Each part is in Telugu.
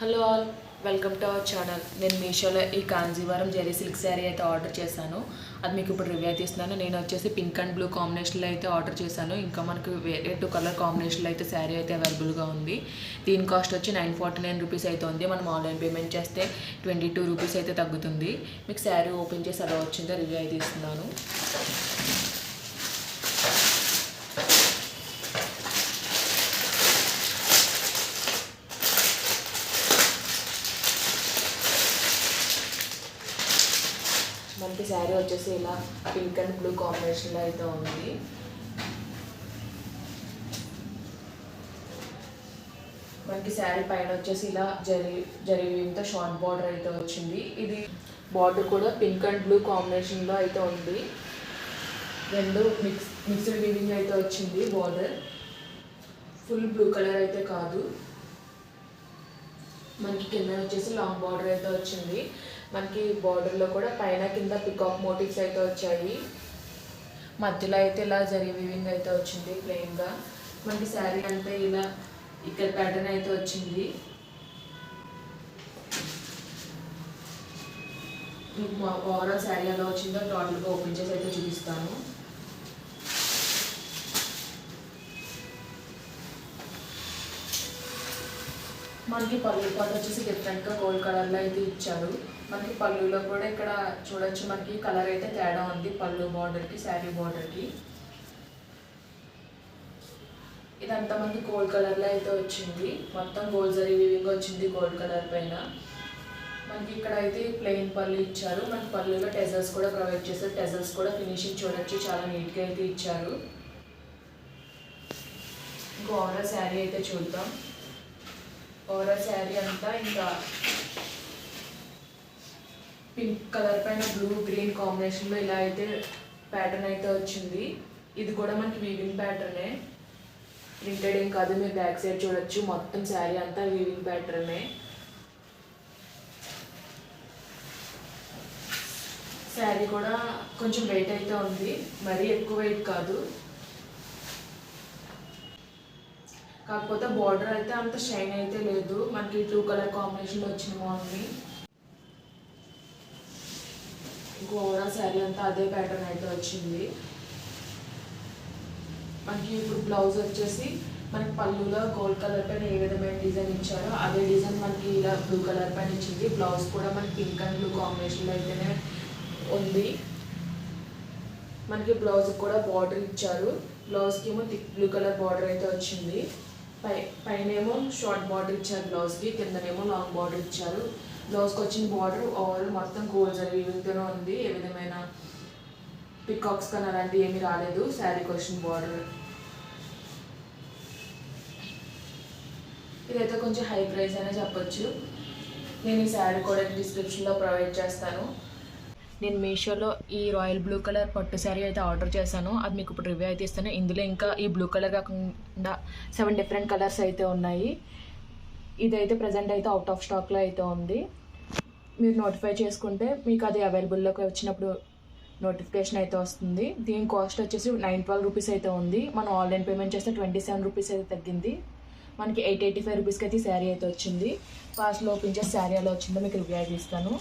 Hello all, welcome to our channel. నేను మీషోలో ఈ కాంజీవరం జెరీ సిల్క్ శారీ అయితే ఆర్డర్ చేశాను. అది మీకు ఇప్పుడు రివ్యూ అయితే ఇస్తున్నాను. నేను వచ్చేసి పింక్ అండ్ బ్లూ కాంబినేషన్లో అయితే ఆర్డర్ చేశాను. ఇంకా మనకు వేరే 2 కలర్ కాంబినేషన్లో అయితే శారీ అయితే అవైలబుల్గా ఉంది. దీని కాస్ట్ వచ్చి 949 రూపీస్ అయితే ఉంది. మనం ఆన్లైన్ పేమెంట్ చేస్తే 22 రూపీస్ అయితే తగ్గుతుంది. మీకు శారీ ఓపెన్ చేసి అలా వచ్చిందో రివ్యూ అయితే ఇస్తున్నాను. మనకి శారీ వచ్చేసి ఇలా పింక్ అండ్ బ్లూ కాంబినేషన్లో అయితే ఉంది. మనకి శారీ పైన వచ్చేసి ఇలా జరీతో షార్ట్ బార్డర్ అయితే వచ్చింది. ఇది బార్డర్ కూడా పింక్ అండ్ బ్లూ కాంబినేషన్లో అయితే ఉంది. రెండు మిక్స్డ్ వీవింగ్ అయితే వచ్చింది. బార్డర్ ఫుల్ బ్లూ కలర్ అయితే కాదు. మనకి కింద వచ్చేసి లాంగ్ బార్డర్ అయితే వచ్చింది. మనకి బార్డర్లో కూడా పైన కింద పికాక్ మోటివ్స్ అయితే వచ్చాయి. మధ్యలో అయితే ఇలా జరీ వీవింగ్ అయితే వచ్చింది ప్లెయిన్గా. మనకి శారీ అంతా ఇలా ఇక్కడ ప్యాటర్న్ అయితే వచ్చింది. మీకు ఓవరాల్ శారీ ఎలా వచ్చిందో టోటల్గా ఓపెన్ చేసి అయితే చూపిస్తాను. మనకి పళ్ళు పాటు వచ్చేసి డిఫరెంట్గా గోల్డ్ కలర్లో అయితే ఇచ్చారు. మనకి పళ్ళులో కూడా ఇక్కడ చూడొచ్చు, మనకి కలర్ అయితే తేడా ఉంది పళ్ళు బార్డర్కి శారీ బార్డర్కి. ఇదంతా మనకి గోల్డ్ కలర్లో అయితే వచ్చింది. మొత్తం గోల్డ్ జరీ వీవింగ్ వచ్చింది గోల్డ్ కలర్ పైన. మనకి ఇక్కడ అయితే ప్లెయిన్ పళ్ళు ఇచ్చారు. మనకి పళ్ళులో టెజల్స్ కూడా ప్రొవైడ్ చేశారు. టెజల్స్ కూడా ఫినిషింగ్ చూడొచ్చు, చాలా నీట్గా అయితే ఇచ్చారు. ఇంకా ఓవరాల్ శారీ అయితే చూద్దాం. ఓవరాల్ శారీ అంతా ఇంకా పింక్ కలర్ పైన బ్లూ గ్రీన్ కాంబినేషన్లో ఇలా అయితే ప్యాటర్న్ అయితే వచ్చింది. ఇది కూడా మనకి వీవింగ్ ప్యాటర్నే, ప్రింటెడ్ ఏం కాదు. మీరు బ్యాక్ సైడ్ చూడొచ్చు, మొత్తం శారీ అంతా వీవింగ్ ప్యాటర్నే. శారీ కూడా కొంచెం వెయిట్ అయితే ఉంది, మరీ ఎక్కువ వెయిట్ కాదు. కాకపోతే బార్డర్ అయితే అంత షైన్ అయితే లేదు. మనకి 2 కలర్ కాంబినేషన్లో వచ్చిన బాగుంది. ఓవరాల్ శారీ అంతా అదే ప్యాటర్న్ అయితే వచ్చింది. మనకి ఇప్పుడు బ్లౌజ్ వచ్చేసి మనకి పళ్ళులో గోల్డ్ కలర్ పైన ఏ విధమైన డిజైన్ ఇచ్చారో అదే డిజైన్ మనకి ఇలా బ్లూ కలర్ పైన ఇచ్చింది. బ్లౌజ్ కూడా మనకి పింక్ అండ్ బ్లూ కాంబినేషన్లో అయితేనే ఉంది. మనకి బ్లౌజ్ కూడా బార్డర్ ఇచ్చారు. బ్లౌజ్కి ఏమో థిక్ బ్లూ కలర్ బార్డర్ అయితే వచ్చింది. పైన ఏమో షార్ట్ బార్డర్ ఇచ్చారు బ్లౌజ్కి, కిందనేమో లాంగ్ బార్డర్ ఇచ్చారు. బ్లౌజ్కి వచ్చిన బార్డర్ ఓవరాల్ మొత్తం గోల్డ్ జరీ వీవింగ్తోనే ఉంది. ఏ విధమైన పికాక్స్ కానీ అలాంటివి ఏమీ రాలేదు. శారీకి వచ్చిన బార్డర్ ఇదైతే కొంచెం హై ప్రైస్ అనే చెప్పొచ్చు. నేను ఈ శారీ కూడా డిస్క్రిప్షన్లో ప్రొవైడ్ చేస్తాను. నేను మీషోలో ఈ రాయల్ బ్లూ కలర్ పట్టు శారీ అయితే ఆర్డర్ చేశాను. అది మీకు ఇప్పుడు రివ్యూ అయితే ఇస్తాను. ఇందులో ఇంకా ఈ బ్లూ కలర్ కాకుండా 7 డిఫరెంట్ కలర్స్ అయితే ఉన్నాయి. ఇదైతే ప్రజెంట్ అయితే అవుట్ ఆఫ్ స్టాక్లో అయితే ఉంది. మీరు నోటిఫై చేసుకుంటే మీకు అది అవైలబుల్లోకి వచ్చినప్పుడు నోటిఫికేషన్ అయితే వస్తుంది. దీని కాస్ట్ వచ్చేసి 912 రూపీస్ అయితే ఉంది. మనం ఆన్లైన్ పేమెంట్ చేస్తే 27 రూపీస్ అయితే తగ్గింది. మనకి 885 రూపీస్కి అయితే శారీ అయితే వచ్చింది. ఫాస్ట్లో ఓపెన్ చేసి శారీ ఎలా వచ్చిందో మీకు రివ్యూ అయితే ఇస్తాను.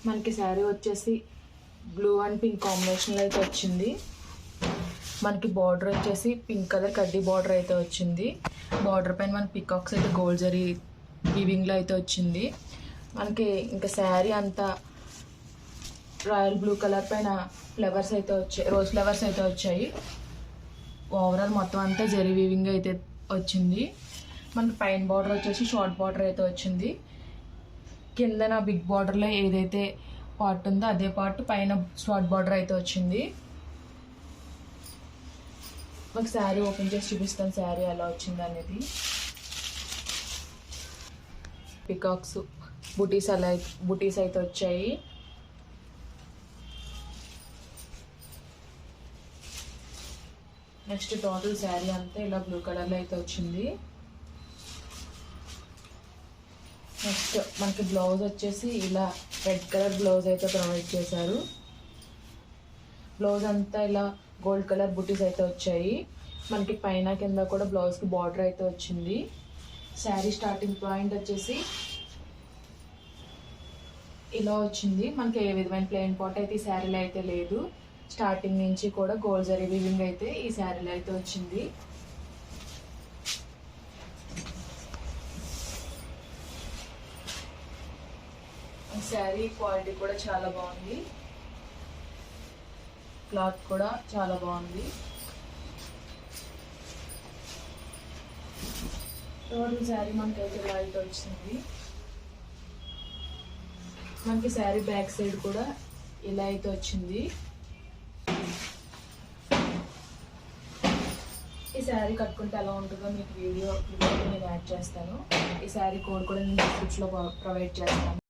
మనకి శారీ వచ్చేసి బ్లూ అండ్ పింక్ కాంబినేషన్లో అయితే వచ్చింది. మనకి బార్డర్ వచ్చేసి పింక్ కలర్ కడ్డీ బార్డర్ అయితే వచ్చింది. బార్డర్ పైన మనకి పికాక్స్ అయితే గోల్డ్ జరీ వీవింగ్లో అయితే వచ్చింది. మనకి ఇంకా శారీ అంతా రాయల్ బ్లూ కలర్ పైన ఫ్లవర్స్ అయితే వచ్చాయి, రోజ్ ఫ్లవర్స్ అయితే వచ్చాయి. ఓవరాల్ మొత్తం అంతా జరీ వీవింగ్ అయితే వచ్చింది. మనకి పైన బార్డర్ వచ్చేసి షార్ట్ బార్డర్ అయితే వచ్చింది. కిందన బిగ్ బార్డర్లో ఏదైతే పార్ట్ ఉందో అదే పార్ట్ పైన షార్ట్ బార్డర్ అయితే వచ్చింది. మాకు శారీ ఓపెన్ చేసి చూపిస్తాను శారీ ఎలా వచ్చింది అనేది. పికాక్స్ బుటీస్ అయితే వచ్చాయి. నెక్స్ట్ టోటల్ శారీ అంతా ఇలా బ్లూ కలర్లో అయితే వచ్చింది. నెక్స్ట్ మనకి బ్లౌజ్ వచ్చేసి ఇలా రెడ్ కలర్ బ్లౌజ్ అయితే ప్రొవైడ్ చేశారు. బ్లౌజ్ అంతా ఇలా గోల్డ్ కలర్ బుటీస్ అయితే వచ్చాయి. మనకి పైన కింద కూడా బ్లౌజ్కి బార్డర్ అయితే వచ్చింది. శారీ స్టార్టింగ్ పాయింట్ వచ్చేసి ఇలా వచ్చింది. మనకి ఏ విధమైన ప్లెయిన్ పార్ట్ అయితే ఈ శారీలో అయితే లేదు. స్టార్టింగ్ నుంచి కూడా గోల్డ్ జరీ వీవింగ్ అయితే ఈ శారీలో అయితే వచ్చింది. శారీ క్వాలిటీ కూడా చాలా బాగుంది. క్లాత్ కూడా చాలా బాగుంది. టోటల్ శారీ మనకైతే ఇలా అయితే వచ్చింది. మనకి శారీ బ్యాక్ సైడ్ కూడా ఇలా అయితే వచ్చింది. ఈ శారీ కట్టుకుంటే ఎలా ఉంటుందో మీకు వీడియో నేను యాడ్ చేస్తాను. ఈ శారీ కోడ్ కూడా నేను డిస్క్రిప్షన్లో ప్రొవైడ్ చేస్తాను.